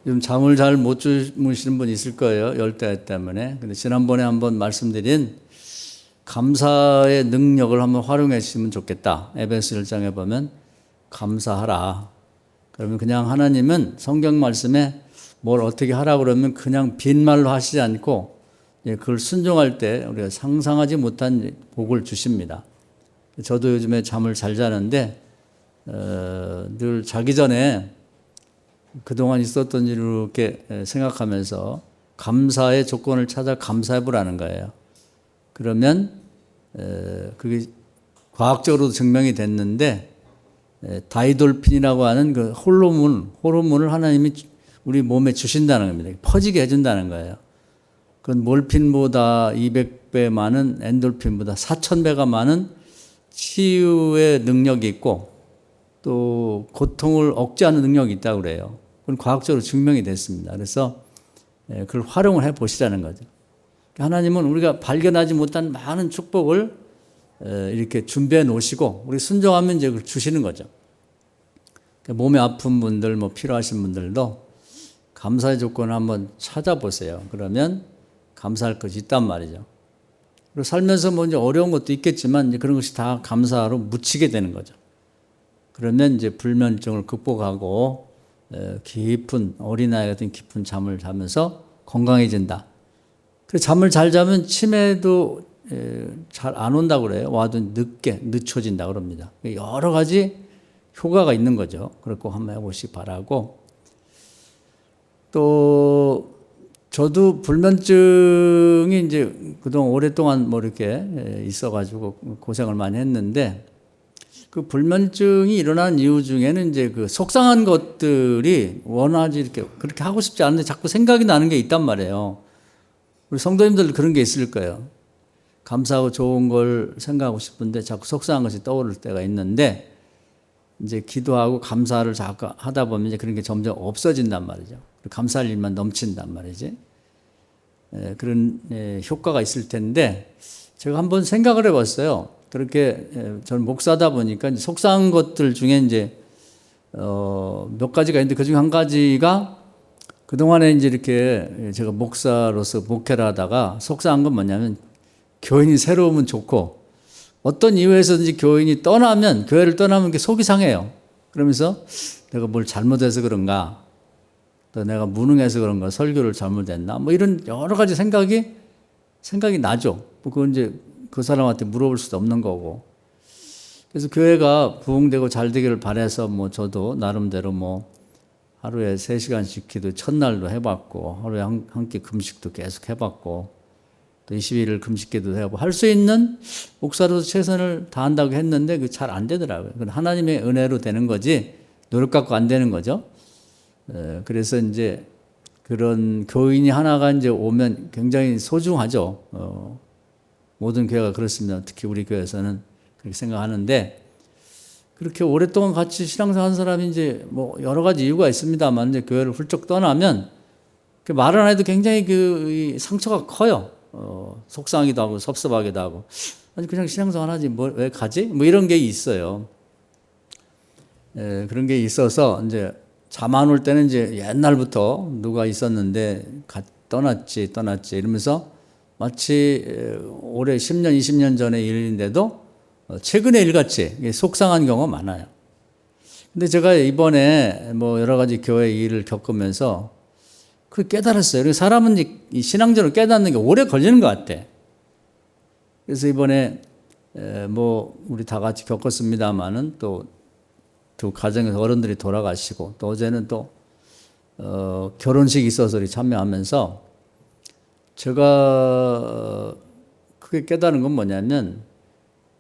좀 잠을 잘 못 주무시는 분 있을 거예요. 열대 때문에. 근데 지난번에 한번 말씀드린 감사의 능력을 한번 활용했으면 좋겠다. 에베소 1장에 보면 감사하라. 그러면 그냥 하나님은 성경 말씀에 뭘 어떻게 하라 그러면 그냥 빈말로 하시지 않고 그걸 순종할 때 우리가 상상하지 못한 복을 주십니다. 저도 요즘에 잠을 잘 자는데 늘 자기 전에 그동안 있었던 일을 이렇게 생각하면서 감사의 조건을 찾아 감사해 보라는 거예요. 그러면 그게 과학적으로도 증명이 됐는데 다이돌핀이라고 하는 그 호르몬을 하나님이 우리 몸에 주신다는 겁니다. 퍼지게 해준다는 거예요. 그건 몰핀보다 200배 많은 엔돌핀보다 4000배가 많은 치유의 능력이 있고 또 고통을 억제하는 능력이 있다고 그래요. 그건 과학적으로 증명이 됐습니다. 그래서 그걸 활용을 해보시라는 거죠. 하나님은 우리가 발견하지 못한 많은 축복을 이렇게 준비해 놓으시고 우리 순종하면 이제 그걸 주시는 거죠. 몸에 아픈 분들, 필요하신 분들도 감사의 조건을 한번 찾아보세요. 그러면 감사할 것이 있단 말이죠. 그리고 살면서 이제 어려운 것도 있겠지만 이제 그런 것이 다 감사로 묻히게 되는 거죠. 그러면 이제 불면증을 극복하고 깊은 어린아이 같은 깊은 잠을 자면서 건강해진다. 그래서 잠을 잘 자면 치매도 잘 안 온다고 그래요. 와도 늦춰진다 그럽니다. 여러 가지 효과가 있는 거죠. 그렇고 한번 해보시기 바라고. 또 저도 불면증이 이제 그동안 오랫동안 이렇게 있어가지고 고생을 많이 했는데 그 불면증이 일어나는 이유 중에는 이제 그 속상한 것들이 원하지 이렇게 그렇게 하고 싶지 않은데 자꾸 생각이 나는 게 있단 말이에요. 우리 성도님들도 그런 게 있을 거예요. 감사하고 좋은 걸 생각하고 싶은데 자꾸 속상한 것이 떠오를 때가 있는데 이제 기도하고 감사를 자꾸 하다 보면 이제 그런 게 점점 없어진단 말이죠. 감사할 일만 넘친단 말이지. 그런 효과가 있을 텐데 제가 한번 생각을 해봤어요. 그렇게 저는 목사다 보니까 이제 속상한 것들 중에 이제 몇 가지가 있는데 그 중에 한 가지가 그동안에 이제 이렇게 제가 목사로서 목회를 하다가 속상한 건 뭐냐면 교인이 새로우면 좋고 어떤 이유에서든지 교인이 교회를 떠나면 속이 상해요. 그러면서 내가 뭘 잘못해서 그런가, 또 내가 무능해서 그런가, 설교를 잘못했나, 이런 여러 가지 생각이 나죠. 그건 이제 그 사람한테 물어볼 수도 없는 거고. 그래서 교회가 부흥되고 잘 되기를 바라서 저도 나름대로 하루에 3시간씩 기도 첫날도 해봤고, 하루에 한 끼 금식도 계속 해봤고, 또 21일 금식 기도도 해보고, 할 수 있는 목사로서 최선을 다한다고 했는데, 그게 잘 안 되더라고요. 그건 하나님의 은혜로 되는 거지, 노력 갖고 안 되는 거죠. 그래서 이제 그런 교인이 하나가 이제 오면 굉장히 소중하죠. 모든 교회가 그렇습니다. 특히 우리 교회에서는 그렇게 생각하는데, 그렇게 오랫동안 같이 신앙생활 한 사람이 이제 여러 가지 이유가 있습니다만, 이제 교회를 훌쩍 떠나면, 말 안 해도 굉장히 이 상처가 커요. 속상하기도 하고, 섭섭하기도 하고. 아니, 그냥 신앙생활 하지, 왜 가지? 이런 게 있어요. 그런 게 있어서, 이제, 잠 안 올 때는 이제 옛날부터 누가 있었는데, 떠났지, 이러면서 마치 올해 10년, 20년 전의 일인데도 최근의 일같이 속상한 경우가 많아요. 근데 제가 이번에 여러 가지 교회 일을 겪으면서 그 깨달았어요. 사람은 이 신앙적으로 깨닫는 게 오래 걸리는 것 같아. 그래서 이번에 우리 다 같이 겪었습니다만은 또 두 가정에서 어른들이 돌아가시고 또 어제는 또 결혼식이 있어서 참여하면서 제가 크게 깨달은 건 뭐냐면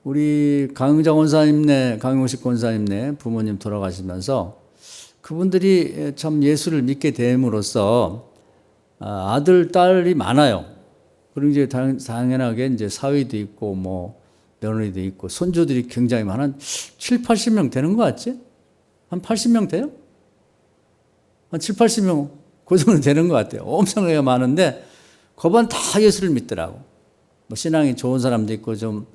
우리 강용식 권사님네 부모님 돌아가시면서 그분들이 참 예수를 믿게 됨으로써 아들, 딸이 많아요. 그리고 이제 당연하게 이제 사위도 있고 며느리도 있고 손주들이 굉장히 한 7, 80명 되는 것 같지? 한 80명 돼요? 한 7, 80명 그 정도 되는 것 같아요. 엄청나게 많은데 거반 다 예수를 믿더라고. 신앙이 좋은 사람도 있고 좀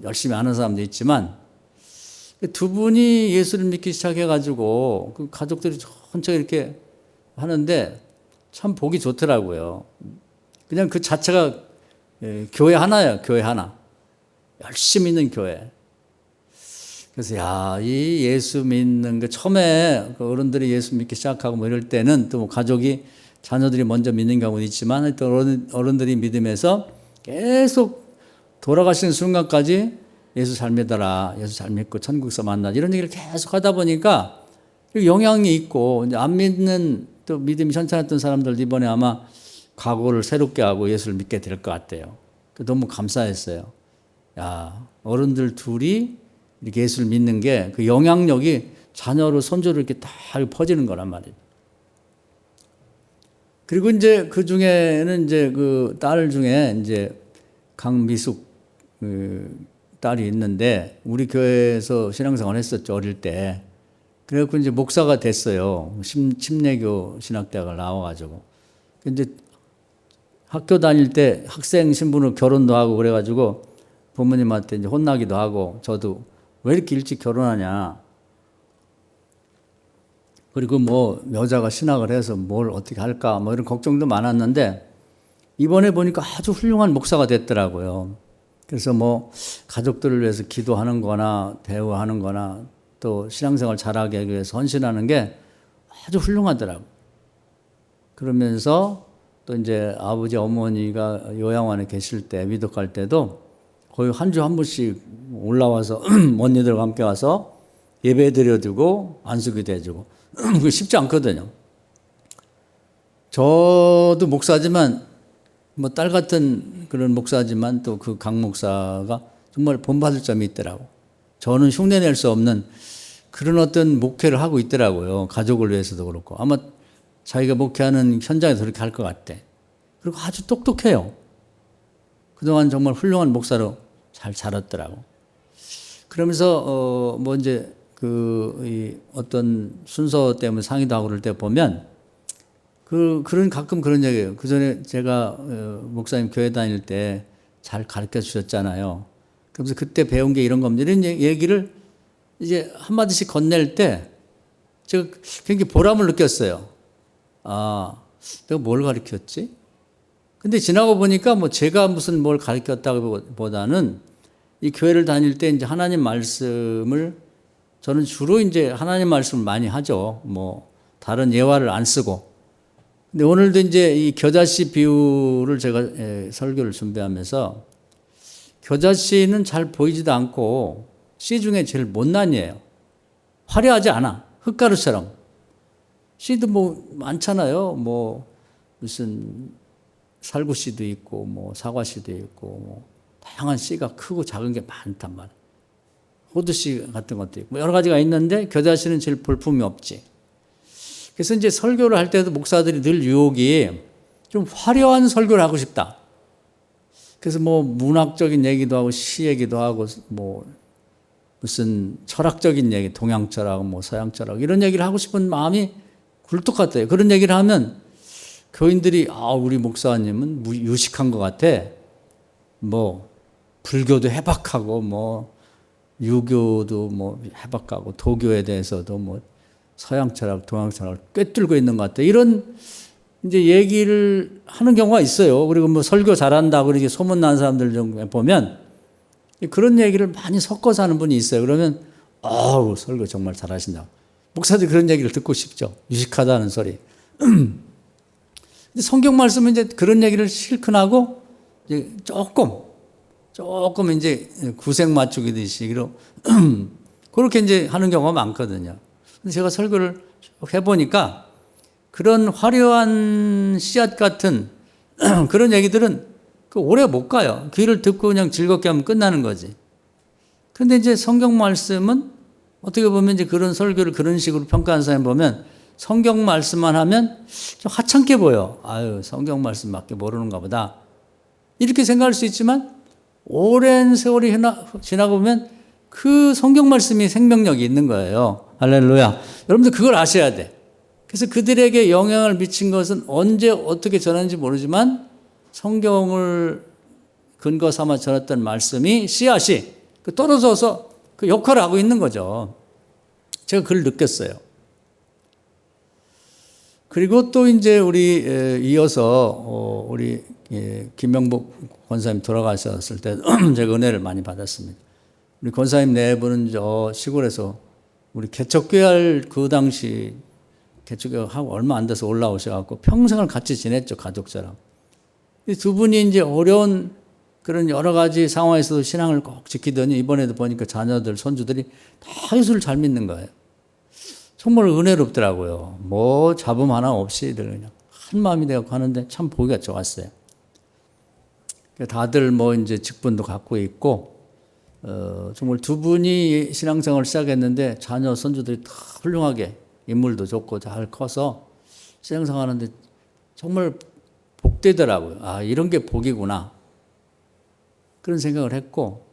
열심히 하는 사람도 있지만 두 분이 예수를 믿기 시작해가지고 그 가족들이 전체 이렇게 하는데 참 보기 좋더라고요. 그냥 그 자체가 교회 하나예요. 교회 하나. 열심히 있는 교회. 그래서 이 예수 믿는 거 처음에 그 어른들이 예수 믿기 시작하고 뭐 이럴 때는 또 뭐 가족이 자녀들이 먼저 믿는 경우는 있지만 또 어른들이 믿음에서 계속 돌아가시는 순간까지 예수 잘 믿어라. 예수 잘 믿고 천국에서 만나자. 이런 얘기를 계속 하다 보니까 영향이 있고 이제 안 믿는 또 믿음이 현찮았던 사람들 이번에 아마 각오를 새롭게 하고 예수를 믿게 될 것 같아요. 너무 감사했어요. 어른들 둘이 이렇게 예수를 믿는 게 그 영향력이 자녀로 손주로 이렇게 다 퍼지는 거란 말이에요. 그리고 이제 그 중에는 이제 그 딸 중에 이제 강미숙 딸이 있는데 우리 교회에서 신앙생활 했었죠, 어릴 때. 그래갖고 이제 목사가 됐어요. 침례교 신학대학을 나와가지고. 이제 학교 다닐 때 학생 신분으로 결혼도 하고 그래가지고 부모님한테 이제 혼나기도 하고 저도 왜 이렇게 일찍 결혼하냐. 그리고 뭐 여자가 신학을 해서 뭘 어떻게 할까 뭐 이런 걱정도 많았는데 이번에 보니까 아주 훌륭한 목사가 됐더라고요. 그래서 뭐 가족들을 위해서 기도하는 거나 대우하는 거나 또 신앙생활 잘하게 하기 위해서 헌신하는 게 아주 훌륭하더라고요. 그러면서 또 이제 아버지 어머니가 요양원에 계실 때 위독할 때도 거의 한 주 한 번씩 올라와서 언니들과 함께 와서 예배 드려주고 안수기도 해주고 그게 쉽지 않거든요. 저도 목사지만 뭐 딸 같은 그런 목사지만 또 그 강 목사가 정말 본받을 점이 있더라고. 저는 흉내낼 수 없는 그런 어떤 목회를 하고 있더라고요. 가족을 위해서도 그렇고. 아마 자기가 목회하는 현장에서 그렇게 할 것 같아. 그리고 아주 똑똑해요. 그동안 정말 훌륭한 목사로 잘 자랐더라고. 그러면서 뭐 이제 어떤 순서 때문에 상의도 하고 그럴 때 보면 그런 가끔 그런 얘기예요. 그 전에 제가 목사님 교회 다닐 때 잘 가르쳐 주셨잖아요. 그러면서 그때 배운 게 이런 겁니다. 이런 얘기를 이제 한마디씩 건넬 때 제가 굉장히 보람을 느꼈어요. 내가 뭘 가르쳤지? 근데 지나고 보니까 뭐 제가 무슨 뭘 가르쳤다기보다는 이 교회를 다닐 때 이제 하나님 말씀을 저는 주로 이제 하나님 말씀을 많이 하죠. 뭐 다른 예화를 안 쓰고. 근데 오늘도 이제 이 겨자씨 비유를 제가 설교를 준비하면서 겨자씨는 잘 보이지도 않고 씨 중에 제일 못난이에요. 화려하지 않아. 흙가루처럼. 씨도 뭐 많잖아요. 뭐 무슨 살구씨도 있고 뭐 사과씨도 있고 뭐 다양한 씨가 크고 작은 게 많단 말이에요. 호두씨 같은 것도 있고 여러 가지가 있는데 겨자씨는 제일 볼품이 없지. 그래서 이제 설교를 할 때도 목사들이 늘 유혹이 좀 화려한 설교를 하고 싶다. 그래서 뭐 문학적인 얘기도 하고 시 얘기도 하고 뭐 무슨 철학적인 얘기, 동양 철학, 뭐 서양 철학 이런 얘기를 하고 싶은 마음이 굴뚝 같아요. 그런 얘기를 하면 교인들이 우리 목사님은 유식한 것 같아. 뭐 불교도 해박하고 뭐 유교도 뭐 해박하고 도교에 대해서도 뭐 서양 철학, 동양 철학을 꿰뚫고 있는 것 같아. 이런 이제 얘기를 하는 경우가 있어요. 그리고 뭐 설교 잘한다 그렇게 소문난 사람들 좀 보면 그런 얘기를 많이 섞어서 하는 분이 있어요. 그러면 설교 정말 잘하신다. 목사들이 그런 얘기를 듣고 싶죠. 유식하다는 소리. 근데 성경 말씀은 이제 그런 얘기를 실컷 하고 이제 조금 이제 구색 맞추기듯이 그렇게 이제 하는 경우가 많거든요. 근데 제가 설교를 해보니까 그런 화려한 씨앗 같은 그런 얘기들은 오래 못 가요. 귀를 듣고 그냥 즐겁게 하면 끝나는 거지. 근데 이제 성경 말씀은 어떻게 보면 이제 그런 설교를 그런 식으로 평가하는 사람 보면 성경 말씀만 하면 좀 하찮게 보여. 성경 말씀밖에 모르는가 보다. 이렇게 생각할 수 있지만 오랜 세월이 지나고 보면 그 성경 말씀이 생명력이 있는 거예요. 할렐루야. 여러분들 그걸 아셔야 돼. 그래서 그들에게 영향을 미친 것은 언제 어떻게 전하는지 모르지만 성경을 근거 삼아 전했던 말씀이 씨앗이 떨어져서 그 역할을 하고 있는 거죠. 제가 그걸 느꼈어요. 그리고 또 이제 우리 이어서 우리 김명복 권사님 돌아가셨을 때 제가 은혜를 많이 받았습니다. 우리 권사님 네 분은 저 시골에서 우리 개척교회할 그 당시 개척교회하고 얼마 안 돼서 올라오셔갖고 평생을 같이 지냈죠, 가족처럼. 이 두 분이 이제 어려운 그런 여러 가지 상황에서도 신앙을 꼭 지키더니 이번에도 보니까 자녀들, 손주들이 다 예수를 잘 믿는 거예요. 정말 은혜롭더라고요. 뭐 잡음 하나 없이 그냥 한 마음이 되고 하는데 참 보기가 좋았어요. 다들 뭐 이제 직분도 갖고 있고, 정말 두 분이 신앙생활을 시작했는데 자녀, 손주들이 다 훌륭하게 인물도 좋고 잘 커서 신앙생활 하는데 정말 복되더라고요. 아, 이런 게 복이구나. 그런 생각을 했고,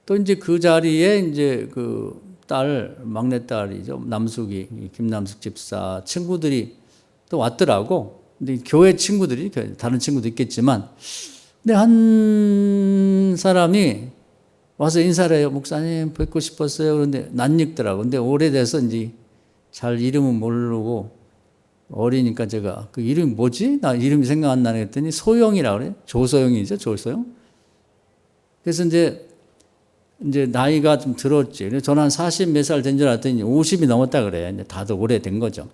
또 이제 그 자리에 이제 그 막내딸이죠. 남숙이, 김남숙 집사 친구들이 또 왔더라고. 근데 교회 친구들이, 다른 친구도 있겠지만, 근데 한 사람이 와서 인사를 해요. 목사님 뵙고 싶었어요. 그런데 낯익더라고. 근데 오래돼서 이제 잘 이름은 모르고 어리니까 제가 그 이름이 뭐지? 나 이름이 생각 안 나네 했더니 소영이라고 그래. 조소영이죠. 조소영. 그래서 이제 나이가 좀 들었지. 저는 한 40 몇 살 된 줄 알았더니 50이 넘었다 그래. 이제 다들 오래된 거죠.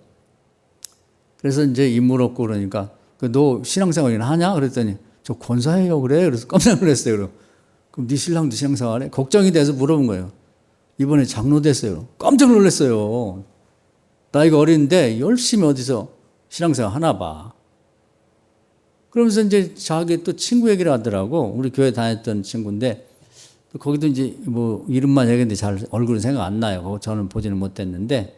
그래서 이제 인물 없고 그러니까 너 신앙생활이나 하냐? 그랬더니 저 권사예요 그래. 그래서 깜짝 놀랐어요. 그럼 네 신랑도 신앙생활해? 걱정이 돼서 물어본 거예요. 이번에 장로 됐어요. 깜짝 놀랐어요. 나이가 어린데 열심히 어디서 신앙생활 하나 봐. 그러면서 이제 자기 또 친구 얘기를 하더라고. 우리 교회 다녔던 친구인데 거기도 이제 뭐 이름만 얘기했는데 잘 얼굴은 생각 안 나요. 저는 보지는 못했는데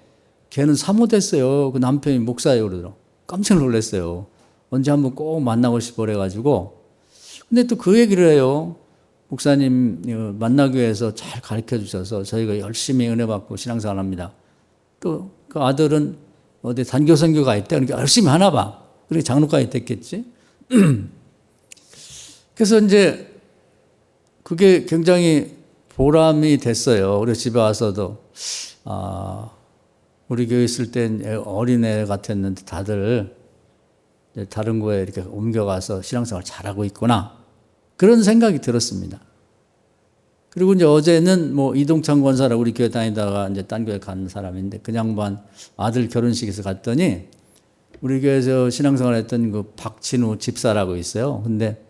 걔는 사모 됐어요. 그 남편이 목사예요 그러더라고. 깜짝 놀랐어요. 언제 한번 꼭 만나고 싶어 그래가지고. 근데 또 그 얘기를 해요. 목사님 만나교회에서 잘 가르쳐 주셔서 저희가 열심히 은혜 받고 신앙생활 합니다. 또 그 아들은 어디 단교 선교가 있대. 그러니까 열심히 하나 봐. 그렇게 장로까지 됐겠지. 그래서 이제 그게 굉장히 보람이 됐어요. 우리 집에 와서도 우리 교회 있을 땐 어린애 같았는데 다들 다른 교회에 이렇게 옮겨가서 신앙생활 잘하고 있구나. 그런 생각이 들었습니다. 그리고 이제 어제는 뭐 이동창 권사라고 우리 교회 다니다가 이제 딴 교회 간 사람인데 그 양반 아들 결혼식에서 갔더니 우리 교회에서 신앙생활 했던 그 박진우 집사라고 있어요. 근데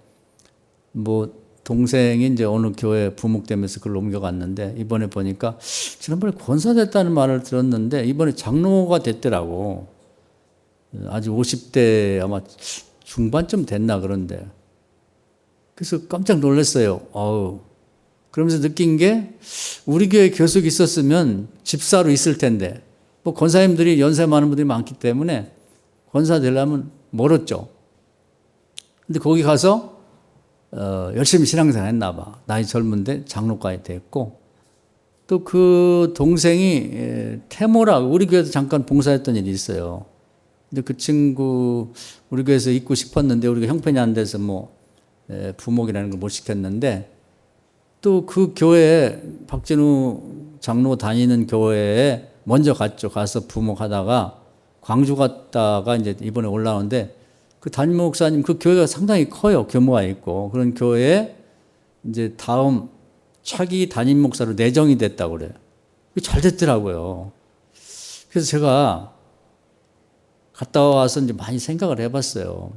뭐 동생이 이제 어느 교회 부목되면서 그걸 옮겨갔는데 이번에 보니까 지난번에 권사 됐다는 말을 들었는데 이번에 장로가 됐더라고. 아직 50대 아마 중반쯤 됐나 그런데. 그래서 깜짝 놀랐어요. 그러면서 느낀 게 우리 교회 계속 있었으면 집사로 있을 텐데 뭐 권사님들이 연세 많은 분들이 많기 때문에 권사 되려면 멀었죠. 근데 거기 가서 열심히 신앙생활 했나 봐. 나이 젊은데 장로까지 됐고 또 그 동생이 태모라고 우리 교회에서 잠깐 봉사했던 일이 있어요. 근데 그 친구 우리 교회에서 있고 싶었는데 우리가 형편이 안 돼서 뭐 부목이라는 걸 못 시켰는데 또 그 교회에 박진우 장로 다니는 교회에 먼저 갔죠. 가서 부목하다가 광주 갔다가 이제 이번에 올라오는데 그 담임 목사님 그 교회가 상당히 커요. 규모가 있고 그런 교회에 이제 다음 차기 담임 목사로 내정이 됐다고 그래요. 잘 됐더라고요. 그래서 제가 갔다 와서 이제 많이 생각을 해봤어요.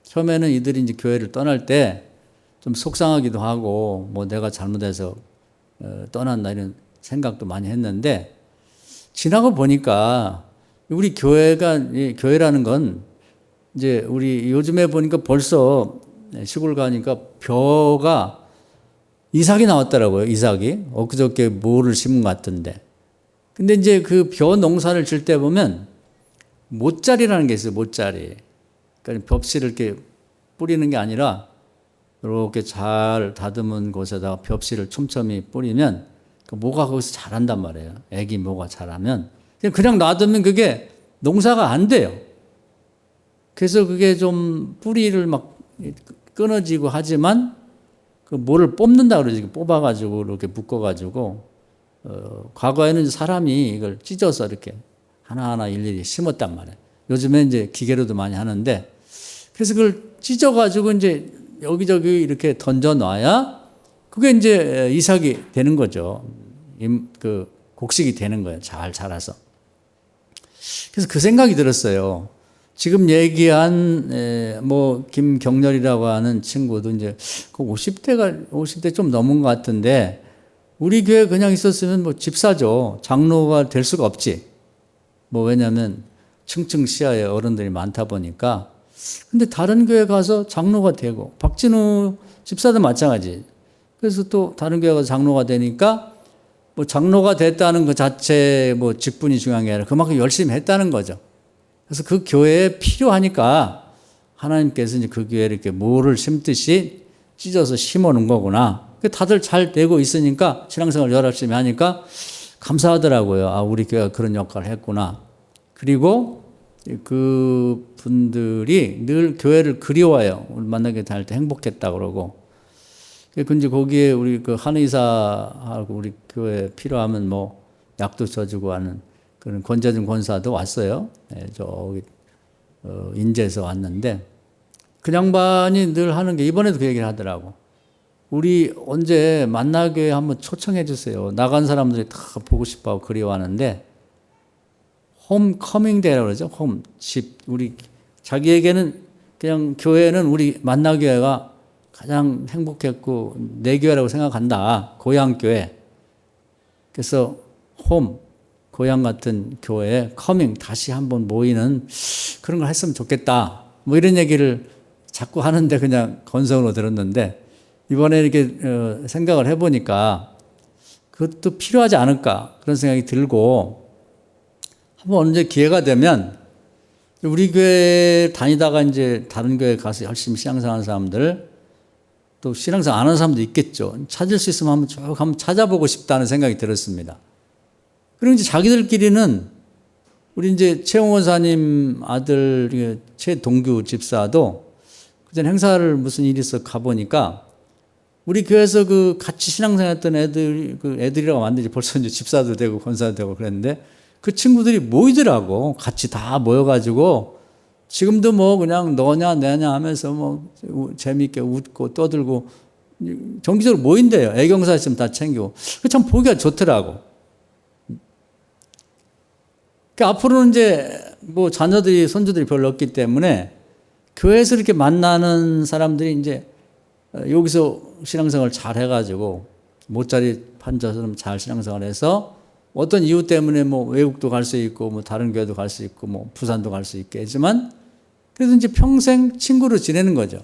처음에는 이들이 이제 교회를 떠날 때 좀 속상하기도 하고 뭐 내가 잘못해서 떠났나 이런 생각도 많이 했는데 지나고 보니까 우리 교회라는 건 이제 우리 요즘에 보니까 벌써 시골 가니까 벼가 이삭이 나왔더라고요. 이삭이. 엊그저께 모를 심은 것 같은데. 근데 이제 그 벼 농사를 질 때 보면 못자리라는 게 있어요. 못자리. 그러니까 벽실을 이렇게 뿌리는 게 아니라 이렇게 잘 다듬은 곳에다가 벽실을 촘촘히 뿌리면 그 모가 거기서 자란단 말이에요. 애기 모가 자라면. 그냥 놔두면 그게 농사가 안 돼요. 그래서 그게 좀 뿌리를 막 끊어지고 하지만 그 모를 뽑는다 그러지. 뽑아가지고 이렇게 묶어가지고 과거에는 사람이 이걸 찢어서 이렇게 하나하나 일일이 심었단 말이에요. 요즘에 이제 기계로도 많이 하는데, 그래서 그걸 찢어가지고 이제 여기저기 이렇게 던져놔야 그게 이제 이삭이 되는 거죠. 그 곡식이 되는 거예요. 잘 자라서. 그래서 그 생각이 들었어요. 지금 얘기한 뭐 김경렬이라고 하는 친구도 이제 그 50대 좀 넘은 것 같은데, 우리 교회 그냥 있었으면 뭐 집사죠. 장로가 될 수가 없지. 뭐 왜냐하면 층층 시야에 어른들이 많다 보니까. 근데 다른 교회 가서 장로가 되고, 박진우 집사도 마찬가지. 그래서 또 다른 교회 가서 장로가 되니까 뭐 장로가 됐다는 그 자체 뭐 직분이 중요한 게 아니라 그만큼 열심히 했다는 거죠. 그래서 그 교회에 필요하니까 하나님께서 이제 그 교회에 이렇게 모를 심듯이 찢어서 심어 놓은 거구나. 다들 잘 되고 있으니까 신앙생활 열심히 하니까 감사하더라고요. 아, 우리 교회가 그런 역할을 했구나. 그리고 그 분들이 늘 교회를 그리워해요. 우리 만나게 될 때 행복했다 그러고. 근데 거기에 우리 그 한의사하고 우리 교회 필요하면 뭐 약도 쳐주고 하는 그런 권재준 권사도 왔어요. 네, 저기 인제에서 왔는데 그 양반이 늘 하는 게 이번에도 그 얘기를 하더라고. 우리 언제 만나게 한번 초청해 주세요. 나간 사람들이 다 보고 싶어하고 그리워하는데 홈커밍 데이라고 그러죠. 홈, 집. 우리 자기에게는 그냥 교회는 우리 만나교회가 가장 행복했고 내 교회라고 생각한다. 고향 교회. 그래서 홈, 고향 같은 교회에 커밍 다시 한번 모이는 그런 걸 했으면 좋겠다. 뭐 이런 얘기를 자꾸 하는데 그냥 건성으로 들었는데 이번에 이렇게 생각을 해보니까 그것도 필요하지 않을까 그런 생각이 들고 한번 언제 기회가 되면 우리 교회 다니다가 이제 다른 교회 가서 열심히 신앙생활 하는 사람들 또 신앙생활 안 하는 사람도 있겠죠. 찾을 수 있으면 한번 쭉 한번 찾아보고 싶다는 생각이 들었습니다. 그리고 이제 자기들끼리는 우리 이제 최홍 원사님 아들 최동규 집사도 그전 행사를 무슨 일이 있어 가보니까 우리 교회에서 그 같이 신앙생활 했던 애들이라고 만들지 벌써 이제 집사도 되고 권사도 되고 그랬는데 그 친구들이 모이더라고. 같이 다 모여가지고 지금도 뭐 그냥 너냐 내냐 하면서 뭐 재미있게 웃고 떠들고 정기적으로 모인대요. 애경사 있으면 다 챙기고. 참 보기가 좋더라고. 그러니까 앞으로는 이제 뭐 자녀들이 손주들이 별로 없기 때문에 교회에서 이렇게 만나는 사람들이 이제 여기서 신앙생활 잘 해가지고 모짜리 판자처럼 잘 신앙생활 해서 어떤 이유 때문에 뭐 외국도 갈 수 있고 뭐 다른 교회도 갈 수 있고 뭐 부산도 갈 수 있겠지만 그래도 이제 평생 친구로 지내는 거죠.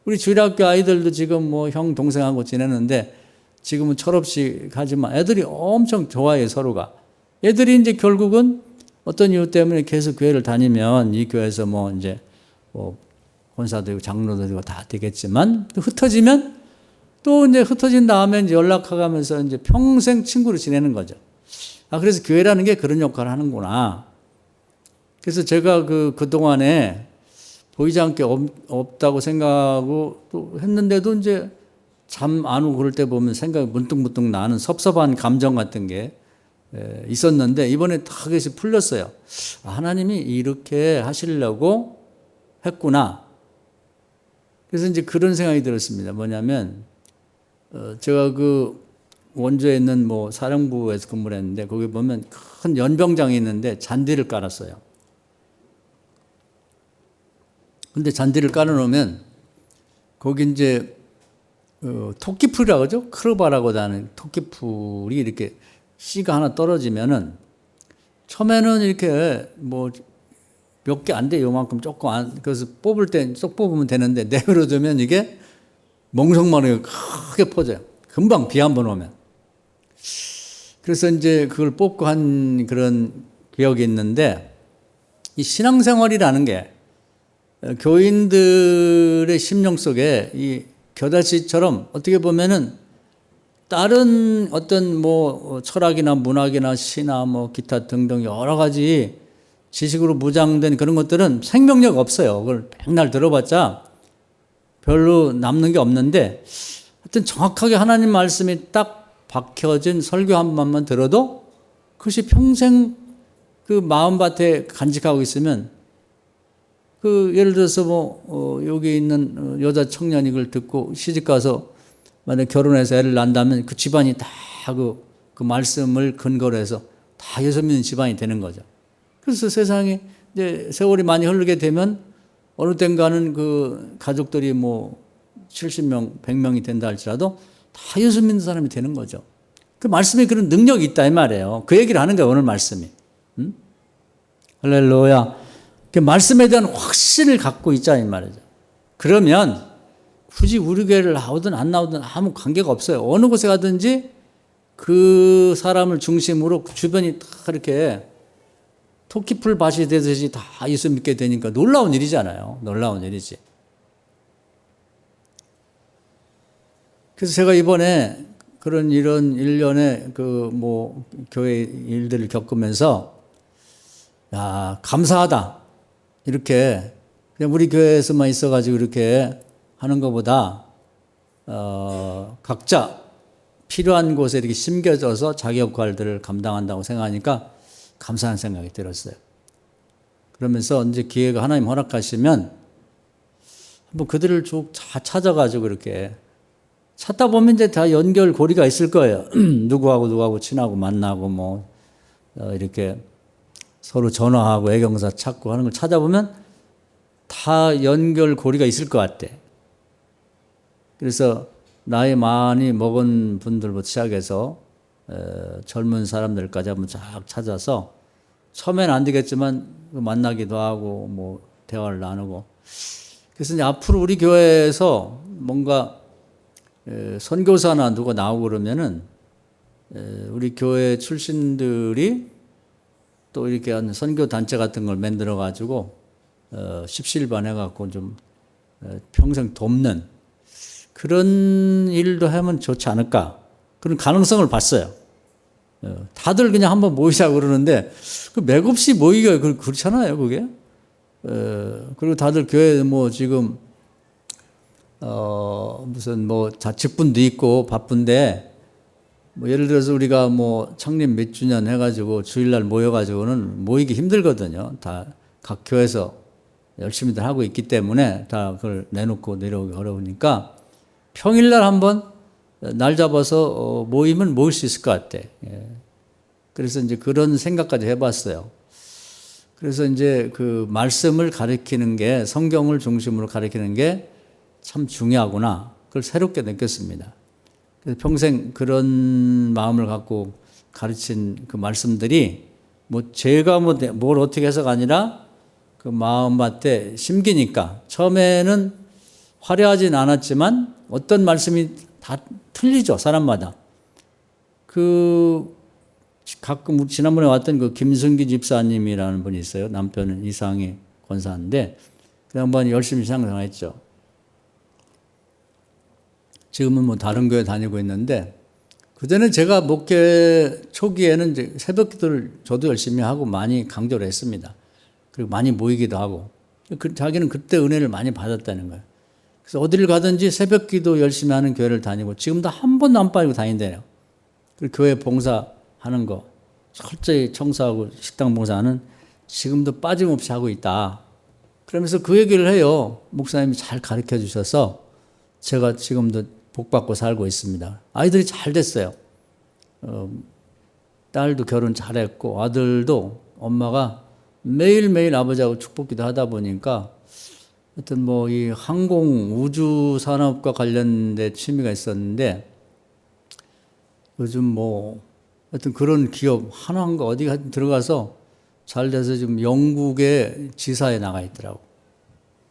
우리 주일학교 아이들도 지금 뭐 형 동생하고 지내는데 지금은 철없이 가지만 애들이 엄청 좋아해요, 서로가. 애들이 이제 결국은 어떤 이유 때문에 계속 교회를 다니면 이 교회에서 뭐 이제 뭐 권사도 되고 장로도 되고 다 되겠지만 또 흩어지면 또 이제 흩어진 다음에 이제 연락하면서 이제 평생 친구로 지내는 거죠. 아, 그래서 교회라는 게 그런 역할을 하는구나. 그래서 제가 그동안에 보이지 않게 없다고 생각하고 또 했는데도 이제 잠 안 오고 그럴 때 보면 생각이 문득문득 나는 섭섭한 감정 같은 게 있었는데 이번에 타겟이 풀렸어요. 아, 하나님이 이렇게 하시려고 했구나. 그래서 이제 그런 생각이 들었습니다. 뭐냐면 제가 그 원주에 있는 뭐 사령부에서 근무를 했는데 거기 보면 큰 연병장이 있는데 잔디를 깔았어요. 근데 잔디를 깔아놓으면 거기 이제 토끼풀이라고 하죠. 크로바라고 하는 토끼풀이 이렇게 씨가 하나 떨어지면은 처음에는 이렇게 뭐 몇 개 안 돼. 요만큼 조금 그래서 뽑을 때 쏙 뽑으면 되는데 내버려두면 이게 멍석만하게 크게 퍼져요. 금방 비 한 번 오면. 그래서 이제 그걸 뽑고 한 그런 기억이 있는데 이 신앙생활이라는 게 교인들의 심령 속에 이 겨다씨처럼 어떻게 보면은 다른 어떤 뭐 철학이나 문학이나 시나 뭐 기타 등등 여러 가지 지식으로 무장된 그런 것들은 생명력 없어요. 그걸 맨날 들어봤자 별로 남는 게 없는데 하여튼 정확하게 하나님 말씀이 딱 박혀진 설교 한 번만 들어도 그것이 평생 그 마음밭에 간직하고 있으면 그 예를 들어서 여기 있는 여자 청년이 이걸 듣고 시집 가서 만약 결혼해서 애를 낳는다면 그 집안이 다 그 말씀을 근거로 해서 다 예수 믿는 집안이 되는 거죠. 그래서 세상에 이제 세월이 많이 흐르게 되면 어느 땐가는 그 가족들이 70명, 100명이 된다 할지라도 다 예수 믿는 사람이 되는 거죠. 그 말씀에 그런 능력이 있다 이 말이에요. 그 얘기를 하는 거예요, 오늘 말씀이. 할렐루야. 그 말씀에 대한 확신을 갖고 있자 이 말이죠. 그러면 굳이 우리 교회를 나오든 안 나오든 아무 관계가 없어요. 어느 곳에 가든지 그 사람을 중심으로 주변이 다 이렇게 토끼풀 밭이 되듯이 다 예수 믿게 되니까 놀라운 일이잖아요. 놀라운 일이지. 그래서 제가 이번에 이런 일련의 교회 일들을 겪으면서, 야, 감사하다. 이렇게 그냥 우리 교회에서만 있어가지고 이렇게 하는 것보다, 각자 필요한 곳에 이렇게 심겨져서 자기 역할들을 감당한다고 생각하니까 감사한 생각이 들었어요. 그러면서 이제 기회가 하나님 허락하시면 한번 그들을 쭉 찾아가지고 이렇게 찾다 보면 이제 다 연결고리가 있을 거예요. 누구하고 친하고 만나고 이렇게 서로 전화하고 애경사 찾고 하는 걸 찾아보면 다 연결고리가 있을 것 같아. 그래서 나이 많이 먹은 분들부터 시작해서 젊은 사람들까지 한번 쫙 찾아서 처음에는 안 되겠지만 만나기도 하고 대화를 나누고. 그래서 이제 앞으로 우리 교회에서 뭔가 선교사나 누가 나오고 그러면은 우리 교회 출신들이 또 이렇게 한 선교 단체 같은 걸 만들어 가지고 십시일반 해갖고 좀 평생 돕는 그런 일도 하면 좋지 않을까, 그런 가능성을 봤어요. 다들 그냥 한번 모이자고 그러는데 그 맥없이 모이기가 그렇잖아요, 그게. 그리고 다들 교회 지금 무슨 자축분도 있고 바쁜데 예를 들어서 우리가 창립 몇 주년 해가지고 주일날 모여가지고는 모이기 힘들거든요. 다 각 교회에서 열심히들 하고 있기 때문에 다 그걸 내놓고 내려오기 어려우니까 평일날 한번 날 잡아서 모이면 모일 수 있을 것 같아. 그래서 이제 그런 생각까지 해봤어요. 그래서 이제 그 말씀을 가르치는 게, 성경을 중심으로 가르치는 게 참 중요하구나, 그걸 새롭게 느꼈습니다. 그래서 평생 그런 마음을 갖고 가르친 그 말씀들이 제가 뭘 어떻게 해서가 아니라 그 마음밭에 심기니까 처음에는 화려하진 않았지만 어떤 말씀이 다 틀리죠, 사람마다. 가끔 지난번에 왔던 그 김승기 집사님이라는 분이 있어요. 남편은 이상희 권사인데 그 양반이 열심히 신앙생활했죠. 지금은 다른 교회 다니고 있는데, 그전에 제가 목회 초기에는 이제 새벽 기도를 저도 열심히 하고 많이 강조를 했습니다. 그리고 많이 모이기도 하고. 자기는 그때 은혜를 많이 받았다는 거예요. 그래서 어디를 가든지 새벽 기도 열심히 하는 교회를 다니고, 지금도 한 번도 안 빠지고 다닌대요. 그리고 교회 봉사하는 거 철저히 청소하고 식당 봉사하는 지금도 빠짐없이 하고 있다. 그러면서 그 얘기를 해요. 목사님이 잘 가르쳐 주셔서 제가 지금도 복받고 살고 있습니다. 아이들이 잘 됐어요. 딸도 결혼 잘했고 아들도 엄마가 매일매일 아버지하고 축복기도 하다 보니까 하여튼 이 항공 우주 산업과 관련된 취미가 있었는데 요즘 하여튼 그런 기업 하나인가 어디 들어가서 잘 돼서 지금 영국의 지사에 나가 있더라고.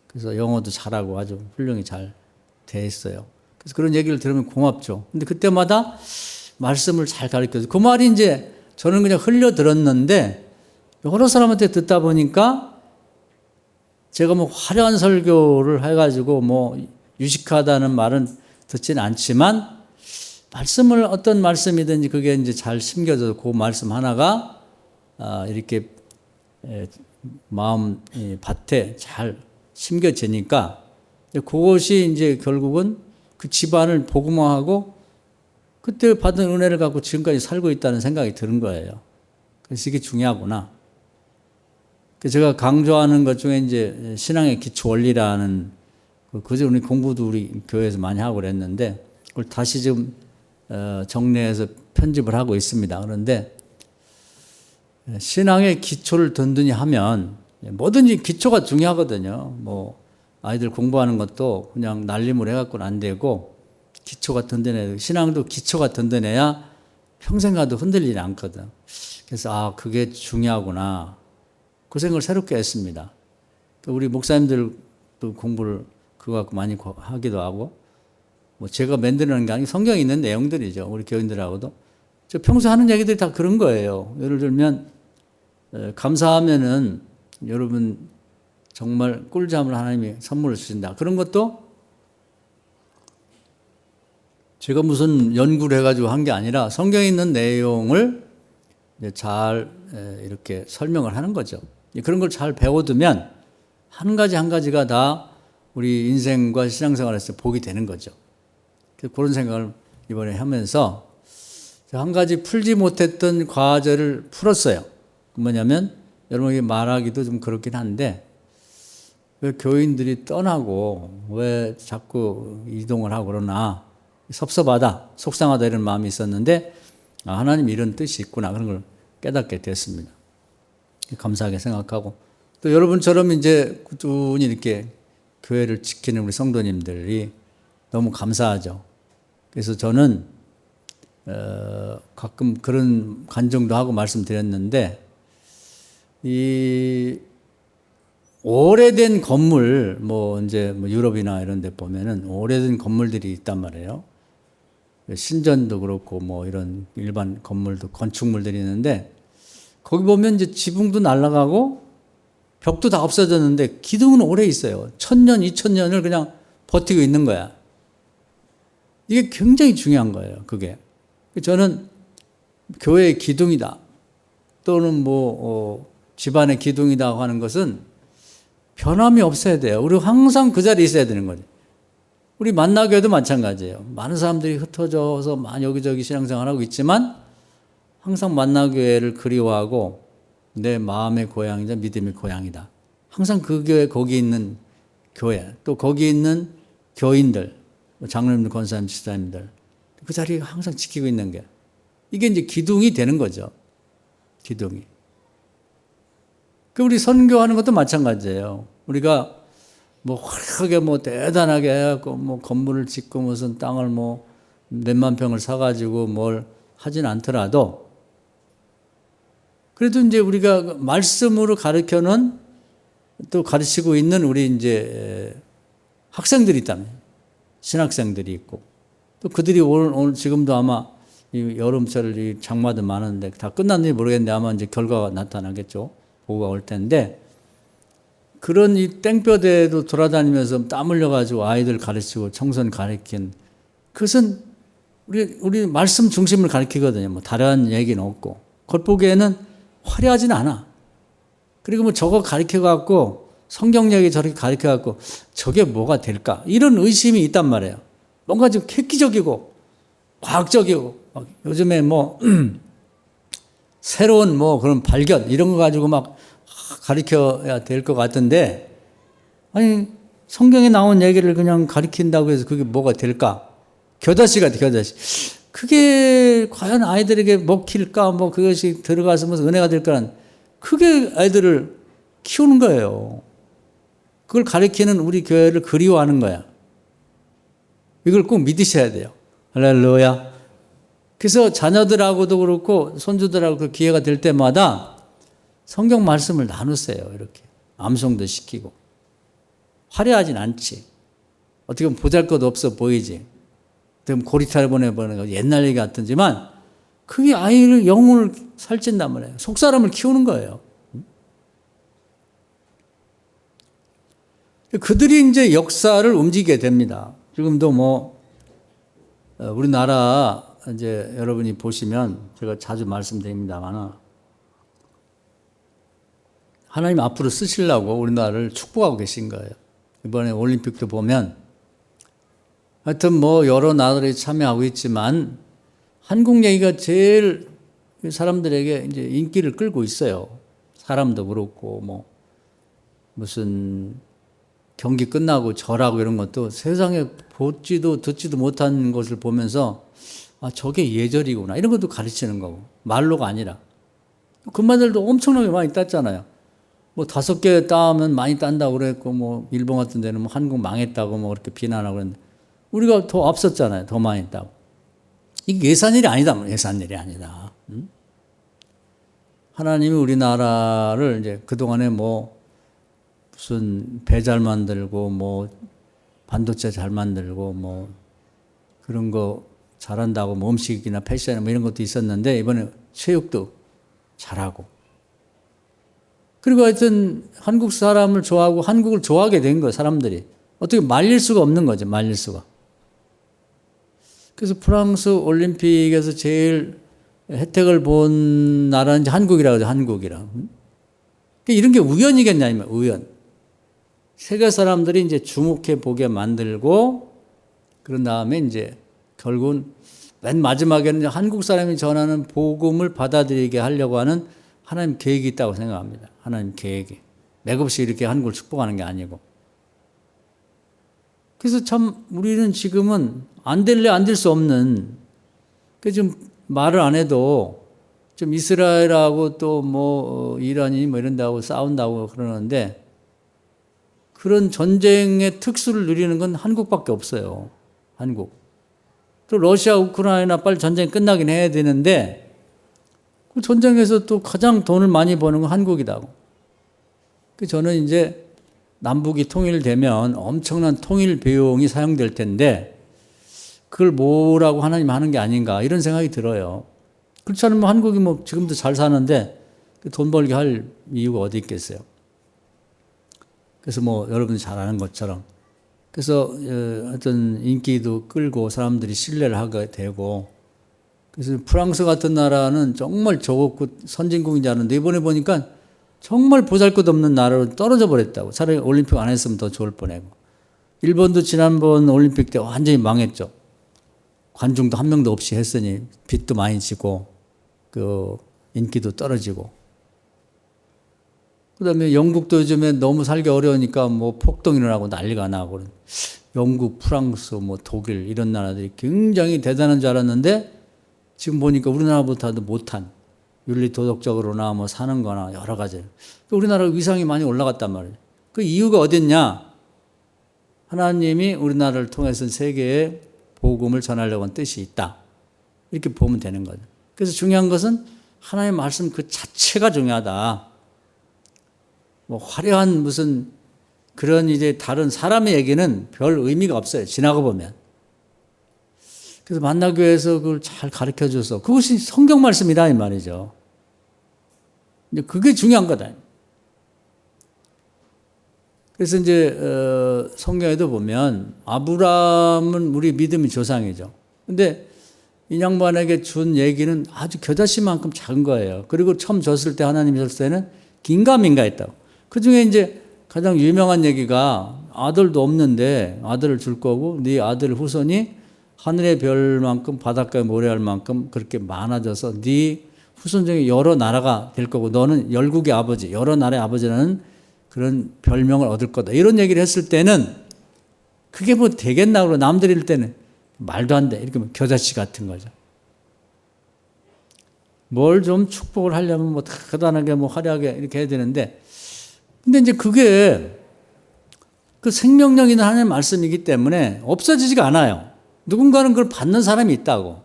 그래서 영어도 잘하고 아주 훌륭히 잘 돼 있어요. 그래서 그런 얘기를 들으면 고맙죠. 근데 그때마다 말씀을 잘 가르쳐줘. 그 말이 이제 저는 그냥 흘려 들었는데 여러 사람한테 듣다 보니까 제가 화려한 설교를 해가지고 유식하다는 말은 듣진 않지만 말씀을 어떤 말씀이든지 그게 이제 잘 심겨져서 그 말씀 하나가 이렇게 마음 밭에 잘 심겨지니까 그것이 이제 결국은 그 집안을 복음화하고 그때 받은 은혜를 갖고 지금까지 살고 있다는 생각이 드는 거예요. 그래서 이게 중요하구나. 제가 강조하는 것 중에 이제 신앙의 기초 원리라는 그저 우리 공부도 우리 교회에서 많이 하고 그랬는데 그걸 다시 좀 정리해서 편집을 하고 있습니다. 그런데 신앙의 기초를 든든히 하면 뭐든지 기초가 중요하거든요. 뭐 아이들 공부하는 것도 그냥 날림을 해갖고는 안 되고 기초가 든든해야 신앙도 기초가 든든해야 평생 가도 흔들리지 않거든. 그래서 그게 중요하구나. 그 생각을 새롭게 했습니다. 우리 목사님들도 공부를 그거 갖고 많이 하기도 하고 뭐 제가 만드는 게 아니고 성경에 있는 내용들이죠. 우리 교인들하고도. 저 평소 하는 얘기들이 다 그런 거예요. 예를 들면 감사하면은 여러분 정말 꿀잠을 하나님이 선물을 주신다. 그런 것도 제가 무슨 연구를 해가지고 한 게 아니라 성경에 있는 내용을 잘 이렇게 설명을 하는 거죠. 그런 걸 잘 배워두면 한 가지 한 가지가 다 우리 인생과 신앙생활에서 복이 되는 거죠. 그런 생각을 이번에 하면서 한 가지 풀지 못했던 과제를 풀었어요. 뭐냐면 여러분에게 말하기도 좀 그렇긴 한데 왜 교인들이 떠나고 왜 자꾸 이동을 하고 그러나 섭섭하다, 속상하다 이런 마음이 있었는데 하나님 이런 뜻이 있구나 그런 걸 깨닫게 됐습니다. 감사하게 생각하고 또 여러분처럼 이제 꾸준히 이렇게 교회를 지키는 우리 성도님들이 너무 감사하죠. 그래서 저는 가끔 그런 간증도 하고 말씀드렸는데 이 오래된 건물 뭐 이제 뭐 유럽이나 이런 데 보면은 오래된 건물들이 있단 말이에요. 신전도 그렇고 뭐 이런 일반 건물도 건축물들이 있는데 거기 보면 이제 지붕도 날아가고 벽도 다 없어졌는데 기둥은 오래 있어요. 1000년, 2000년을 그냥 버티고 있는 거야. 이게 굉장히 중요한 거예요. 그게. 저는 교회의 기둥이다. 또는 뭐 집안의 기둥이다 하는 것은 변함이 없어야 돼요. 우리 항상 그 자리에 있어야 되는 거죠. 우리 만나교회도 마찬가지예요. 많은 사람들이 흩어져서 여기저기 신앙생활하고 있지만 항상 만나교회를 그리워하고 내 마음의 고향이자 믿음의 고향이다. 항상 그 교회 거기 있는 교회 또 거기 있는 교인들 장로님들 권사님 집사님들 그 자리에 항상 지키고 있는 게 이게 이제 기둥이 되는 거죠. 기둥이. 우리 선교하는 것도 마찬가지예요. 우리가 뭐 화려하게 뭐 대단하게 해갖고 뭐 건물을 짓고 무슨 땅을 뭐 몇만 평을 사가지고 뭘 하진 않더라도 그래도 이제 우리가 말씀으로 가르쳐는 또 가르치고 있는 우리 이제 학생들이 있다면 신학생들이 있고 또 그들이 오늘 지금도 아마 이 여름철 이 장마도 많은데 다 끝났는지 모르겠는데 아마 이제 결과가 나타나겠죠. 보고가 올 텐데 그런 이 땡볕에도 돌아다니면서 땀 흘려가지고 아이들 가르치고 청소년 가르친 그것은 우리 말씀 중심을 가르치거든요. 뭐 다른 얘기는 없고 겉보기에는 화려하진 않아. 그리고 뭐 저거 가르쳐갖고 성경 얘기 저렇게 가르쳐갖고 저게 뭐가 될까 이런 의심이 있단 말이에요. 뭔가 좀 획기적이고 과학적이고 요즘에 뭐 새로운 뭐 그런 발견 이런 거 가지고 막 가르쳐야 될 것 같은데 아니 성경에 나온 얘기를 그냥 가르친다고 해서 그게 뭐가 될까? 겨자씨 같아 겨자씨. 그게 과연 아이들에게 먹힐까? 뭐 그것이 들어가서 무슨 은혜가 될까는 그게 아이들을 키우는 거예요. 그걸 가르치는 우리 교회를 그리워하는 거야. 이걸 꼭 믿으셔야 돼요. 할렐루야. 그래서 자녀들하고도 그렇고 손주들하고 그 기회가 될 때마다 성경 말씀을 나누세요. 이렇게 암송도 시키고 화려하진 않지. 어떻게 보면 보잘것없어 보이지. 어떻게 보면 고리타를 보내보는 거 옛날 얘기 같은지만 그게 아이를 영혼을 살찐단 말이에요. 속사람을 키우는 거예요. 그들이 이제 역사를 움직이게 됩니다. 지금도 뭐 우리나라 이제 여러분이 보시면 제가 자주 말씀드립니다만 하나님 앞으로 쓰시려고 우리나라를 축복하고 계신 거예요. 이번에 올림픽도 보면 하여튼 뭐 여러 나라들이 참여하고 있지만 한국 얘기가 제일 사람들에게 이제 인기를 끌고 있어요. 사람도 그렇고 뭐 무슨 경기 끝나고 절하고 이런 것도 세상에 보지도 듣지도 못한 것을 보면서 아, 저게 예절이구나. 이런 것도 가르치는 거고. 말로가 아니라. 금마들도 엄청나게 많이 땄잖아요. 뭐 5개 따면 많이 딴다고 그랬고, 뭐 일본 같은 데는 뭐 한국 망했다고 뭐 그렇게 비난하고 그랬는데 우리가 더 앞섰잖아요. 더 많이 따고. 이게 예산일이 아니다. 예산일이 아니다. 하나님이 우리나라를 이제 그동안에 뭐 무슨 배 잘 만들고 뭐 반도체 잘 만들고 뭐 그런 거 잘한다고 뭐 음식이나 패션 뭐 이런 것도 있었는데 이번에 체육도 잘하고 그리고 하여튼 한국 사람을 좋아하고 한국을 좋아하게 된 거예요. 사람들이. 어떻게 말릴 수가 없는 거죠. 말릴 수가. 그래서 프랑스 올림픽에서 제일 혜택을 본 나라는 이제 한국이라고 하죠. 한국이랑. 이런 게 우연이겠냐, 아니면 우연. 세계 사람들이 이제 주목해 보게 만들고, 그런 다음에 이제 결국은 맨 마지막에는 이제 한국 사람이 전하는 복음을 받아들이게 하려고 하는 하나님 계획이 있다고 생각합니다. 하나님 계획이. 맥없이 이렇게 한국을 축복하는 게 아니고. 그래서 참 우리는 지금은 안 될래 안 될 수 없는, 그 좀 말을 안 해도 좀 이스라엘하고 또 뭐 이란이 뭐 이런다고 싸운다고 그러는데 그런 전쟁의 특수를 누리는 건 한국밖에 없어요. 한국. 또 러시아, 우크라이나 빨리 전쟁이 끝나긴 해야 되는데 그 전쟁에서 또 가장 돈을 많이 버는 건 한국이다고. 그 저는 이제 남북이 통일되면 엄청난 통일 비용이 사용될 텐데 그걸 뭐라고 하나님 하는 게 아닌가 이런 생각이 들어요. 그렇지 않으면 한국이 뭐 지금도 잘 사는데 돈 벌게 할 이유가 어디 있겠어요. 그래서 뭐 여러분이 잘 아는 것처럼 그래서 어떤 인기도 끌고 사람들이 신뢰를 하게 되고 그래서 프랑스 같은 나라는 정말 좋고 선진국인 줄 알았는데 이번에 보니까 정말 보잘것없는 나라로 떨어져 버렸다고. 차라리 올림픽 안 했으면 더 좋을 뻔하고. 일본도 지난번 올림픽 때 완전히 망했죠. 관중도 한 명도 없이 했으니 빚도 많이 지고 그 인기도 떨어지고. 그다음에 영국도 요즘에 너무 살기 어려우니까 뭐 폭동 일어나고 난리가 나고. 영국, 프랑스, 뭐 독일 이런 나라들이 굉장히 대단한 줄 알았는데 지금 보니까 우리나라보다도 못한 윤리 도덕적으로나 뭐 사는 거나 여러 가지. 우리나라 위상이 많이 올라갔단 말이에요. 그 이유가 어딨냐? 하나님이 우리나라를 통해서 세계에 복음을 전하려고 하는 뜻이 있다. 이렇게 보면 되는 거죠. 그래서 중요한 것은 하나님의 말씀 그 자체가 중요하다. 뭐 화려한 무슨 그런 이제 다른 사람의 얘기는 별 의미가 없어요. 지나고 보면. 그래서 만나교회에서 그걸 잘 가르쳐 줘서 그것이 성경 말씀이다 이 말이죠. 이제 그게 중요한 거다. 그래서 이제 성경에도 보면 아브라함은 우리 믿음의 조상이죠. 근데 이 양반에게 준 얘기는 아주 겨자씨만큼 작은 거예요. 그리고 처음 줬을 때 하나님이 줬을 때는 긴가민가 했다고. 그중에 이제 가장 유명한 얘기가 아들도 없는데 아들을 줄 거고 네 아들 후손이 하늘의 별만큼 바닷가의 모래알만큼 그렇게 많아져서 네 후손 중에 여러 나라가 될 거고 너는 열국의 아버지, 여러 나라의 아버지라는 그런 별명을 얻을 거다. 이런 얘기를 했을 때는 그게 뭐 되겠나 그러고 남들이 일 때는 말도 안 돼. 이렇게 겨자씨 같은 거죠. 뭘 좀 축복을 하려면 뭐 대단하게 뭐 화려하게 이렇게 해야 되는데 근데 이제 그게 그 생명력 있는 하나님의 말씀이기 때문에 없어지지가 않아요. 누군가는 그걸 받는 사람이 있다고.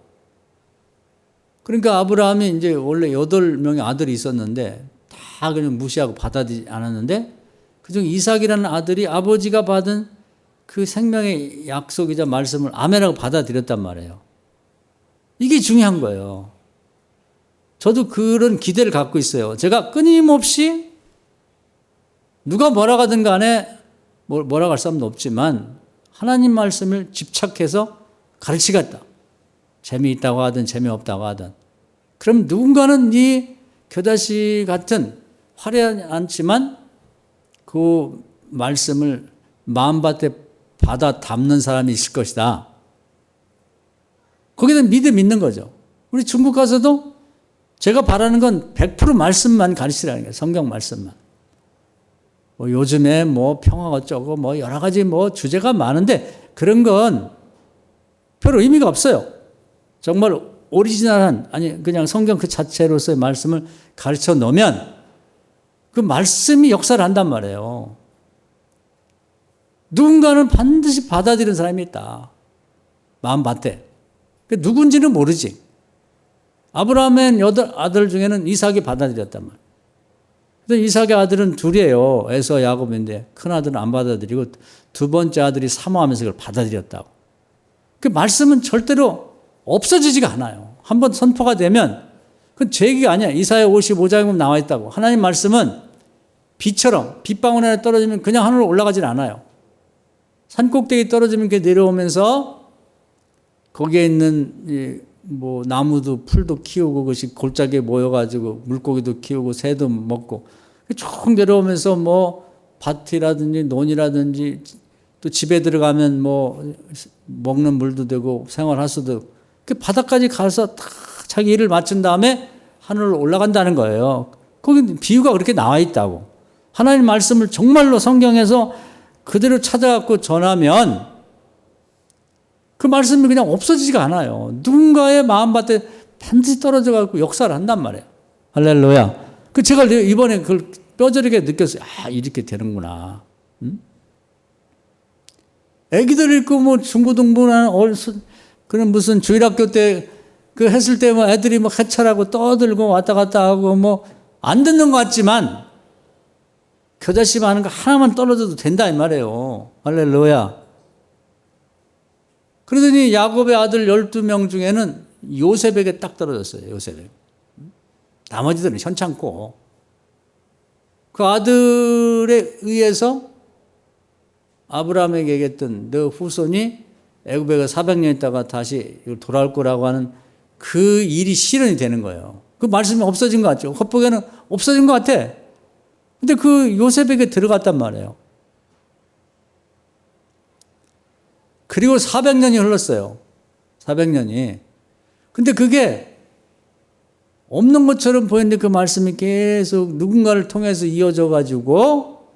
그러니까 아브라함이 이제 원래 8명의 아들이 있었는데 다 그냥 무시하고 받아들이지 않았는데 그중 이삭이라는 아들이 아버지가 받은 그 생명의 약속이자 말씀을 아멘하고 받아들였단 말이에요. 이게 중요한 거예요. 저도 그런 기대를 갖고 있어요. 제가 끊임없이 누가 뭐라 하든 간에 뭐라고 할 사람도 없지만 하나님 말씀을 집착해서 가르치겠다. 재미있다고 하든 재미없다고 하든. 그럼 누군가는 이 겨자씨 같은 화려하지 않지만 그 말씀을 마음밭에 받아 담는 사람이 있을 것이다. 거기에 대한 믿음이 있는 거죠. 우리 중국 가서도 제가 바라는 건 100% 말씀만 가르치라는 거예요. 성경 말씀만. 뭐 요즘에 뭐 평화 어쩌고 뭐 여러 가지 뭐 주제가 많은데 그런 건 별 의미가 없어요. 정말 오리지널한, 아니 그냥 성경 그 자체로서의 말씀을 가르쳐 놓으면 그 말씀이 역사를 한단 말이에요. 누군가는 반드시 받아들이는 사람이 있다. 마음밭에. 누군지는 모르지. 아브라함의 8아들 중에는 이삭이 받아들였단 말이에요. 근데 이삭의 아들은 둘이에요. 에서 야곱인데 큰 아들은 안 받아들이고 두 번째 아들이 사모하면서 그걸 받아들였다고. 그 말씀은 절대로 없어지지가 않아요. 한번 선포가 되면 그건 제 얘기가 아니야. 이사야 55장에 보면 나와 있다고. 하나님 말씀은 비처럼 빗방울 하나 떨어지면 그냥 하늘로 올라가질 않아요. 산꼭대기 떨어지면 이렇게 내려오면서 거기에 있는 뭐 나무도 풀도 키우고 그것이 골짜기에 모여가지고 물고기도 키우고 새도 먹고 쭉 내려오면서 뭐 밭이라든지 논이라든지 또 집에 들어가면 뭐 먹는 물도 되고 생활할 수도 되고 그 바닥까지 가서 다 자기 일을 마친 다음에 하늘로 올라간다는 거예요. 거기 비유가 그렇게 나와 있다고. 하나님 말씀을 정말로 성경에서 그대로 찾아갖고 전하면 그 말씀이 그냥 없어지지가 않아요. 누군가의 마음밭에 반드시 떨어져갖고 역사를 한단 말이에요. 할렐루야. 제가 이번에 그걸 뼈저리게 느꼈어요. 아, 이렇게 되는구나. 응? 애기들 있고 뭐 중고등부나 그런 무슨 주일학교 때 그 했을 때 뭐 애들이 뭐 해찰하고 떠들고 왔다 갔다 하고 뭐 안 듣는 것 같지만 교자씨 하는 거 하나만 떨어져도 된다 이 말이에요. 할렐루야. 그러더니 야곱의 아들 12명 중에는 요셉에게 딱 떨어졌어요. 요셉에게. 나머지들은 현찮고 그 아들에 의해서 아브라함에게 얘기했던 너 후손이 애굽에 400년 있다가 다시 돌아올 거라고 하는 그 일이 실현이 되는 거예요. 그 말씀이 없어진 것 같죠. 겉보기에는 없어진 것 같아. 근데 그 요셉에게 들어갔단 말이에요. 그리고 400년이 흘렀어요. 400년이. 근데 그게 없는 것처럼 보였는데 그 말씀이 계속 누군가를 통해서 이어져 가지고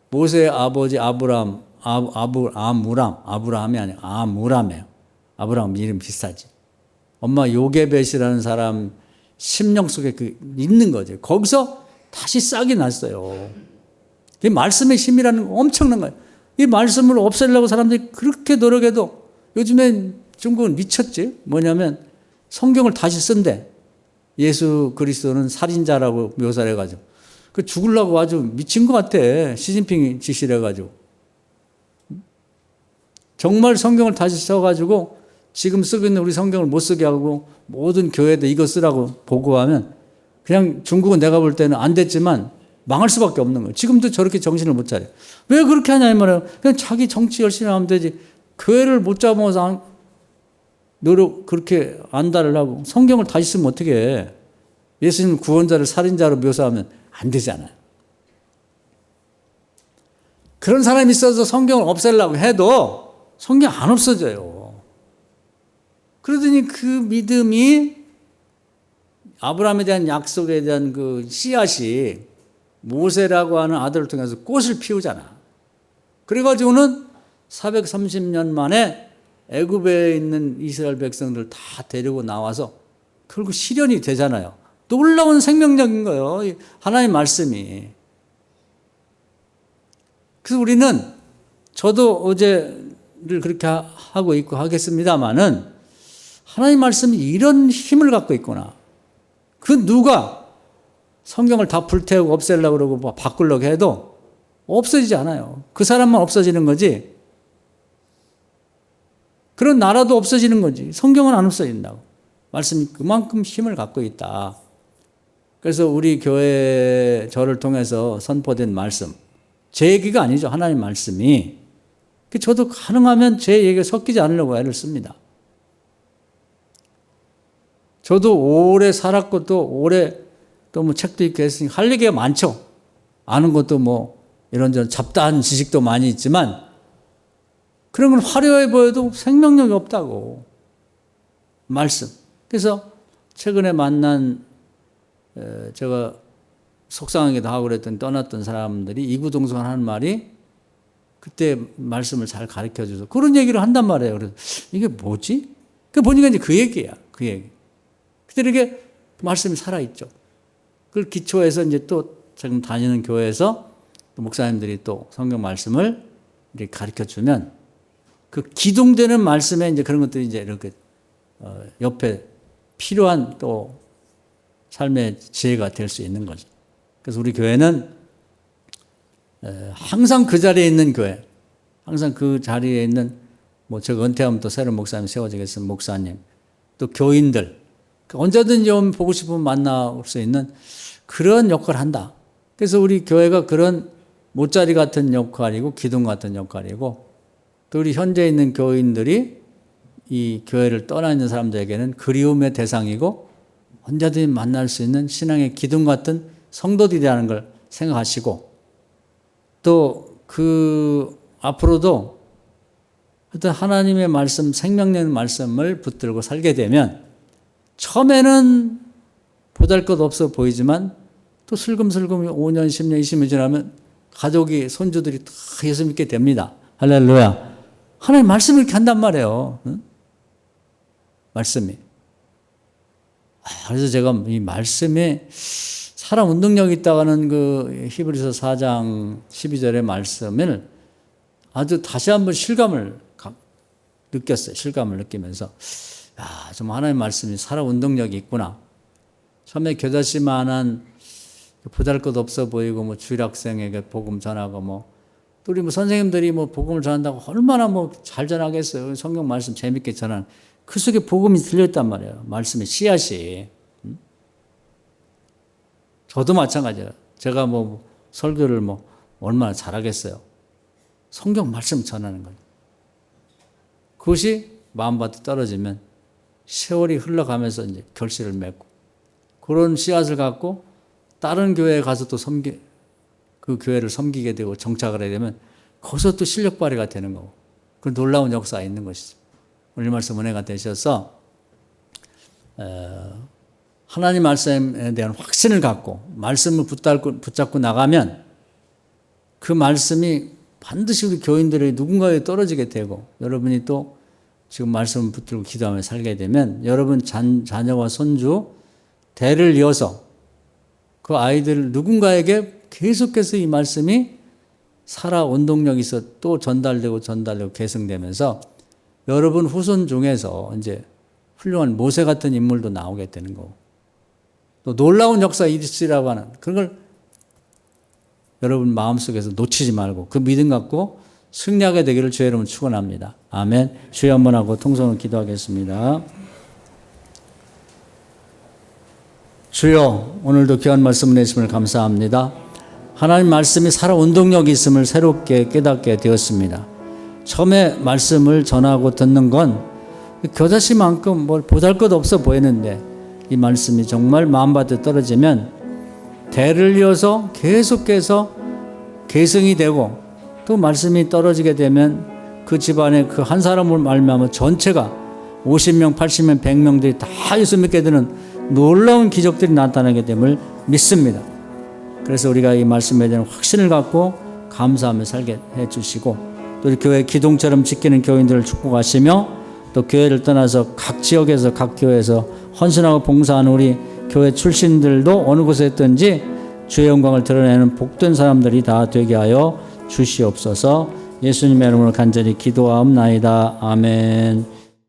모세의 아버지 아브라함이 아니라 아므람이에요. 아브라함 이름 비슷하지. 엄마 요게벳이라는 사람 심령 속에 그 있는 거죠. 거기서 다시 싹이 났어요. 이 말씀의 힘이라는 거 엄청난 거예요. 이 말씀을 없애려고 사람들이 그렇게 노력해도 요즘엔 중국은 미쳤지. 뭐냐면 성경을 다시 쓴대. 예수 그리스도는 살인자라고 묘사를 해가지고. 그 죽으려고 아주 미친 것 같아. 시진핑이 지시를 해가지고. 정말 성경을 다시 써가지고 지금 쓰고 있는 우리 성경을 못 쓰게 하고 모든 교회도 이거 쓰라고 보고하면 그냥 중국은 내가 볼 때는 안 됐지만 망할 수밖에 없는 거예요. 지금도 저렇게 정신을 못 차려. 왜 그렇게 하냐 이 말이에요. 그냥 자기 정치 열심히 하면 되지. 교회를 못 잡아서 노력 그렇게 안달을 하고 성경을 다시 쓰면 어떻게 해. 예수님 구원자를 살인자로 묘사하면 안 되잖아요. 그런 사람이 있어서 성경을 없애려고 해도 성경 안 없어져요. 그러더니 그 믿음이 아브라함에 대한 약속에 대한 그 씨앗이 모세라고 하는 아들을 통해서 꽃을 피우잖아. 그래가지고는 430년 만에 애굽에 있는 이스라엘 백성들 다 데리고 나와서 결국 실현이 되잖아요. 놀라운 생명력인 거예요. 하나님의 말씀이. 그래서 우리는 저도 어제를 그렇게 하고 있고 하겠습니다마는 하나님 말씀이 이런 힘을 갖고 있구나. 그 누가 성경을 다 불태우고 없애려고 그러고 뭐 바꾸려고 해도 없어지지 않아요. 그 사람만 없어지는 거지. 그런 나라도 없어지는 거지. 성경은 안 없어진다고. 말씀이 그만큼 힘을 갖고 있다. 그래서 우리 교회 저를 통해서 선포된 말씀. 제 얘기가 아니죠. 하나님 말씀이. 저도 가능하면 제 얘기가 섞이지 않으려고 애를 씁니다. 저도 오래 살았고 또 오래 또 뭐 책도 읽고 했으니 할 얘기가 많죠. 아는 것도 뭐 이런저런 잡다한 지식도 많이 있지만 그런 건 화려해 보여도 생명력이 없다고. 말씀. 그래서 최근에 만난 제가 속상하기도 하고 그랬더니 떠났던 사람들이 이구동성하는 말이 그때 말씀을 잘 가르쳐 줘서 그런 얘기를 한단 말이에요. 그래서 이게 뭐지? 그 보니까 이제 그 얘기야. 그 얘기. 그때 이렇게 말씀이 살아있죠. 그걸 기초해서 이제 또 지금 다니는 교회에서 또 목사님들이 또 성경 말씀을 이렇게 가르쳐 주면 그 기둥되는 말씀에 이제 그런 것들이 이제 이렇게 옆에 필요한 또 삶의 지혜가 될 수 있는 거죠. 그래서 우리 교회는 항상 그 자리에 있는 교회, 항상 그 자리에 있는 뭐 제가 은퇴하면 또 새로운 목사님 세워지겠으면 목사님, 또 교인들 언제든지 오면 보고 싶으면 만날 수 있는 그런 역할을 한다. 그래서 우리 교회가 그런 못자리 같은 역할이고 기둥 같은 역할이고 또 우리 현재 있는 교인들이 이 교회를 떠나 있는 사람들에게는 그리움의 대상이고 언제든지 만날 수 있는 신앙의 기둥 같은 성도들이라는 걸 생각하시고 또 그 앞으로도 하여튼 하나님의 말씀, 생명력 말씀을 붙들고 살게 되면 처음에는 보잘것없어 보이지만 또 슬금슬금 5년, 10년, 20년 지나면 가족이, 손주들이 다 예수 믿게 됩니다. 할렐루야. 하나님 말씀을 이렇게 한단 말이에요. 응? 말씀이. 그래서 제가 이 말씀에 사람 운동력이 있다가는 그 히브리서 4장 12절의 말씀을 아주 다시 한번 실감을 느꼈어요. 실감을 느끼면서 좀 하나님의 말씀이 사람 운동력이 있구나. 처음에 겨자씨만한 보잘것없어 보이고 뭐 주일학생에게 복음 전하고 뭐 또 우리 뭐 선생님들이 뭐 복음을 전한다고 얼마나 뭐 잘 전하겠어요. 성경 말씀 재밌게 전하는 그 속에 복음이 들렸단 말이에요. 말씀의 씨앗이. 저도 마찬가지예요. 제가 뭐 설교를 뭐 얼마나 잘하겠어요. 성경 말씀 전하는 거예요. 그것이 마음밭에 떨어지면 세월이 흘러가면서 이제 결실을 맺고 그런 씨앗을 갖고 다른 교회에 가서 또 그 교회를 섬기게 되고 정착을 하게 되면 거기서 또 실력 발휘가 되는 거고 그 놀라운 역사가 있는 것이죠. 오늘 말씀 은혜가 되셔서 하나님 말씀에 대한 확신을 갖고 말씀을 붙잡고 나가면 그 말씀이 반드시 우리 교인들의 누군가에 떨어지게 되고 여러분이 또 지금 말씀을 붙들고 기도하며 살게 되면 여러분 자녀와 손주 대를 이어서 그 아이들 누군가에게 계속해서 이 말씀이 살아 운동력이 있어 또 전달되고 계승되면서 여러분 후손 중에서 이제 훌륭한 모세 같은 인물도 나오게 되는 거고 또 놀라운 역사 있으리라고 하는 그런 걸 여러분 마음속에서 놓치지 말고 그 믿음 갖고 승리하게 되기를 주의 이름으로 축원합니다. 아멘. 주여 한번 하고 통성으로 기도하겠습니다. 주여 오늘도 귀한 말씀 내심을 감사합니다. 하나님 말씀이 살아 운동력이 있음을 새롭게 깨닫게 되었습니다. 처음에 말씀을 전하고 듣는 건 겨자씨만큼 뭘 보잘것없어 보이는데 이 말씀이 정말 마음밭에 떨어지면 대를 이어서 계속해서 계승이 되고 또 말씀이 떨어지게 되면 그 집안에 그 한 사람을 말미암아 전체가 50명, 80명, 100명들이 다 예수 믿게 되는 놀라운 기적들이 나타나게 됨을 믿습니다. 그래서 우리가 이 말씀에 대한 확신을 갖고 감사하며 살게 해주시고 또 우리 교회 기둥처럼 지키는 교인들을 축복하시며 또 교회를 떠나서 각 지역에서 각 교회에서 헌신하고 봉사하는 우리 교회 출신들도 어느 곳에 있든지 주의 영광을 드러내는 복된 사람들이 다 되게 하여 주시옵소서. 예수님의 이름으로 간절히 기도하옵나이다. 아멘.